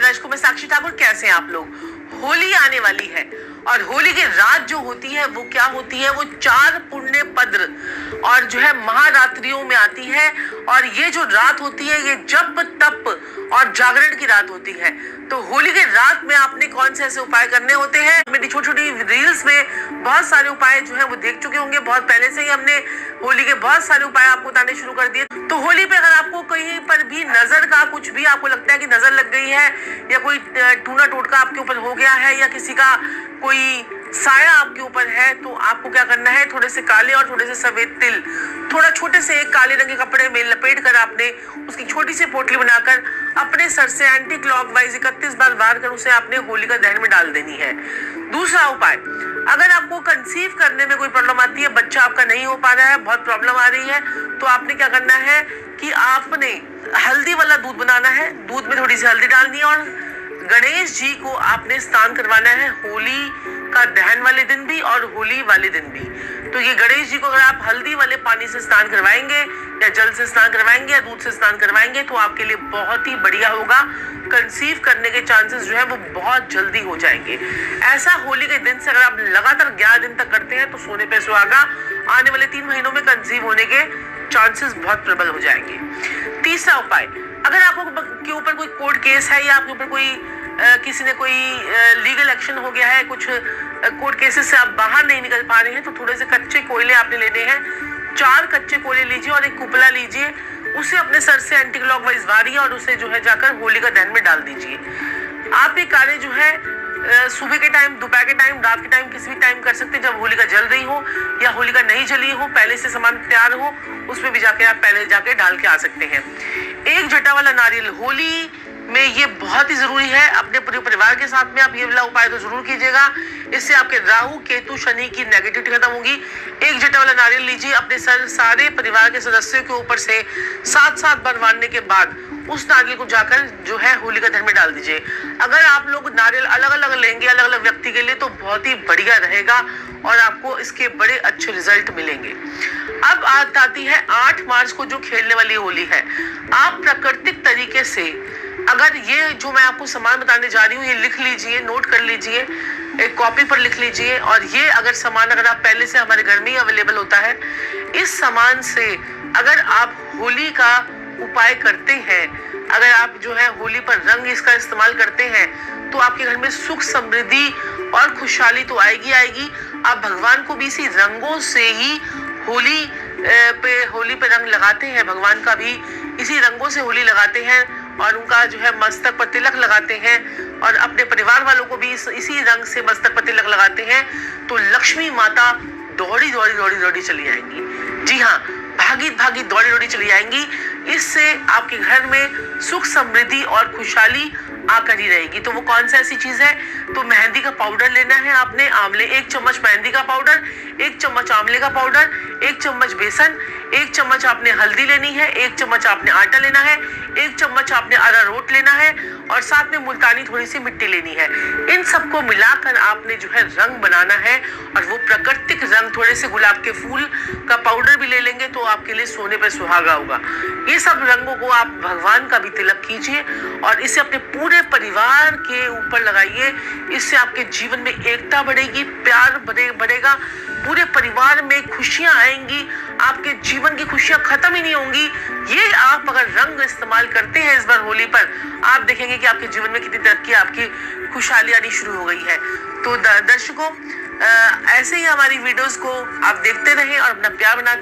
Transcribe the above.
दर्शकों, मैं साक्षी ठाकुर। कैसे हैं आप लोग? होली आने वाली है और होली की रात जो होती है वो क्या होती है? वो 4 पुण्य पद्र और जो है महारात्रियों में आती है। और ये जो रात होती है ये जप तप और जागरण की रात होती है। तो होली के रात में आपने कौन से ऐसे उपाय करने होते हैं? मेरी छोटी छोटी रील्स में बहुत सारे उपाय जो है वो देख चुके होंगे। बहुत पहले से ही हमने होली के बहुत सारे उपाय आपको बताने शुरू कर दिए। तो होली पे अगर आपको कहीं पर भी नजर का कुछ भी आपको लगता है कि नजर लग गई है या कोई टूना टोटका आपके ऊपर हो गया है या किसी का कोई साया आपके ऊपर है, तो आपको क्या करना है? थोड़े से काले और थोड़े से सफेद तिल थोड़ा छोटे से एक काले रंग के कपड़े में लपेट कर आपने उसकी छोटी सी पोटली बनाकर अपने सर से एंटी क्लॉकवाइज 31 बार वार कर उसे आपने होलिका दहन में डाल देनी है। दूसरा उपाय, अगर आपको कंसीव करने में कोई प्रॉब्लम आती है, बच्चा आपका नहीं हो पा रहा है, बहुत प्रॉब्लम आ रही है, तो आपने क्या करना है कि आपने हल्दी वाला दूध बनाना है। दूध में थोड़ी सी हल्दी डालनी है और गणेश जी को आपने स्नान करवाना है, होली का दहन वाले दिन भी और होली वाले दिन भी। तो ये गणेश जी को अगर आप हल्दी वाले पानी से स्नान करवाएंगे या जल से स्नान करवाएंगे या दूध से स्नान करवाएंगे तो आपके लिए बहुत ही बढ़िया होगा। कंसीव करने के चांसेस जो है वो बहुत जल्दी हो जाएंगे। ऐसा होली के दिन से अगर आप लगातार 11 दिन तक करते हैं तो सोने पे सुहागा, आने वाले 3 महीनों में कंसीव होने के चांसेस बहुत प्रबल हो जाएंगे। तीसरा उपाय, अगर आपको के ऊपर कोई कोर्ट केस है या आपके ऊपर कोई किसी ने कोई लीगल एक्शन हो गया है, कुछ कोर्ट केसेस से आप बाहर नहीं निकल पा रहे हैं, तो थोड़े से कच्चे कोयले आपने लेने हैं। 4 कच्चे कोयले लीजिए और एक कुपला लीजिए, उसे अपने सर से एंटी क्लॉकवाइज वारिए और उसे जो है जाकर होलिका दहन में डाल दीजिए। आप ये कार्य जो है सुबह के टाइम, दोपहर के टाइम, रात के टाइम, किसी भी टाइम कर सकते हैं जब होलिका जल रही हो या होलिका नहीं जली हो, पहले से सामान तैयार हो, उसमें भी जाके आप पहले जाके डाल के आ सकते हैं। एक जटा वाला नारियल, होली में ये बहुत ही जरूरी है। अपने पूरे परिवार के साथ में आप ये वाला उपाय तो जरूर कीजिएगा, इससे आपके राहु केतु शनि की नेगेटिविटी खत्म होगी। एक जटा वाला नारियल लीजिए, अपने सारे परिवार के सदस्यों के ऊपर से 7 बार मारने के बाद उस नारियल को जाकर जो है होलिका दहन में डाल दीजिए। अगर आप लोग नारियल अलग अलग लेंगे अलग अलग व्यक्ति के लिए तो बहुत ही बढ़िया रहेगा और आपको इसके बड़े अच्छे रिजल्ट मिलेंगे। अब आती है 8 मार्च को जो खेलने वाली होली है। आप प्राकृतिक तरीके से अगर ये जो मैं आपको सामान बताने जा रही हूँ ये लिख लीजिए, नोट कर लीजिए, एक कॉपी पर लिख लीजिए। और ये अगर सामान अगर आप पहले से हमारे घर में ही अवेलेबल होता है, इस सामान से अगर आप होली का उपाय करते हैं, अगर आप जो है होली पर रंग इसका इस्तेमाल करते हैं तो आपके घर में सुख समृद्धि और खुशहाली तो आएगी आएगी। आप भगवान को भी इसी रंगों से ही होली पे रंग लगाते हैं, भगवान का भी इसी रंगों से होली लगाते हैं और उनका जो है मस्तक पर तिलक लगाते हैं और अपने परिवार वालों को भी इसी रंग से मस्तक पर तिलक लगाते हैं। तो लक्ष्मी माता दौड़ी दौड़ी दौड़ी दौड़ी चली आएंगी। जी हाँ, भागी भागी दौड़ी दौड़ी चली आएंगी। इससे आपके घर में सुख समृद्धि और खुशहाली आकर ही रहेगी। तो वो कौन सा ऐसी चीज है? तो मेहंदी का पाउडर लेना है आपने, आंवले 1 चम्मच मेहंदी का पाउडर, 1 चम्मच आंवले का पाउडर, 1 चम्मच बेसन, 1 चम्मच आपने हल्दी लेनी है, 1 चम्मच आपने आटा लेना है, 1 चम्मच आपने अरारोट लेना है और साथ में मुल्तानी थोड़ी सी मिट्टी लेनी है। इन सबको मिलाकर आपने जो है रंग बनाना है और वो प्राकृतिक रंग, थोड़े से गुलाब के फूल का पाउडर भी ले लेंगे तो आपके लिए सोने पे सुहागा होगा। ये सब रंगों को आप भगवान का भी तिलक कीजिए और इसे अपने पूरे परिवार के ऊपर लगाइए। इससे आपके जीवन में एकता बढ़ेगी, प्यार बढ़ेगा, पूरे परिवार में खुशियां आएंगी, आपके जीवन की खुशियां खत्म ही नहीं होंगी। ये आप अगर रंग इस्तेमाल करते हैं इस बार होली पर, आप देखेंगे कि आपके जीवन में कितनी तरक्की, आपकी खुशहाली आनी शुरू हो गई है। तो दर्शकों, ऐसे ही हमारी वीडियोस को आप देखते रहें और अपना प्यार बनाते